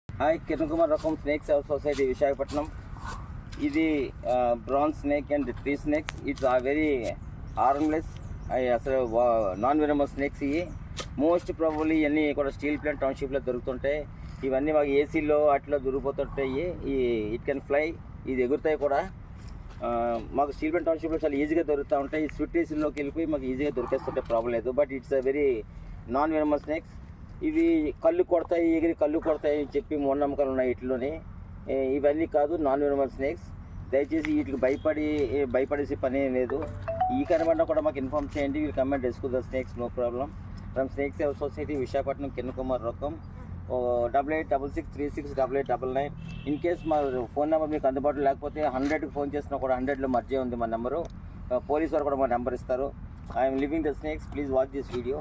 Hi, Kiran Kumar రకం snakes society Visakhapatnam. ఇది brown snake and tree snakes. It's very harmless. అసలు non venomous snakes. ఇవి most probably ఇవన్నీ కూడా స్టీల్ ప్లాంట్ టౌన్షిప్లో దొరుకుతుంటాయి. ఇవన్నీ మాకు ఏసీలో అట్లా దొరికిపోతుంటాయి. It can fly. ఇది ఎగురుతాయి కూడా. మాకు స్టీల్ ప్లాంట్ టౌన్షిప్లో చాలా ఈజీగా దొరుకుతూ ఉంటాయి. ఈ స్వీట్ ఏసీలోకి వెళ్ళిపోయి మాకు ఈజీగా దొరికేస్తుంటే ప్రాబ్లం లేదు. But it's very non venomous snakes. ఇవి కళ్ళు కొడతాయి, ఎగిరి కళ్ళు కొడతాయి అని చెప్పి మూఢనమ్మకాలు ఉన్నాయి వీటిలోని. ఇవన్నీ కాదు, నాన్ వెనమస్ స్నేక్స్. దయచేసి వీటికి భయపడేసి పని ఏం లేదు. ఈ కనబడినా కూడా మాకు ఇన్ఫార్మ్ చేయండి. వీళ్ళు కమెంట్ rescue the snakes, no problem. From snakes society Visakhapatnam, Kiran Kumar రకం. 8866368899. ఇన్ కేస్ మా ఫోన్ నెంబర్ మీకు అందుబాటులో లేకపోతే 100కి ఫోన్ చేసినా కూడా 100లో మర్జే ఉంది మా నెంబరు. పోలీస్ వారు కూడా మా నెంబర్ ఇస్తారు. I'm living the snakes. Please watch this video.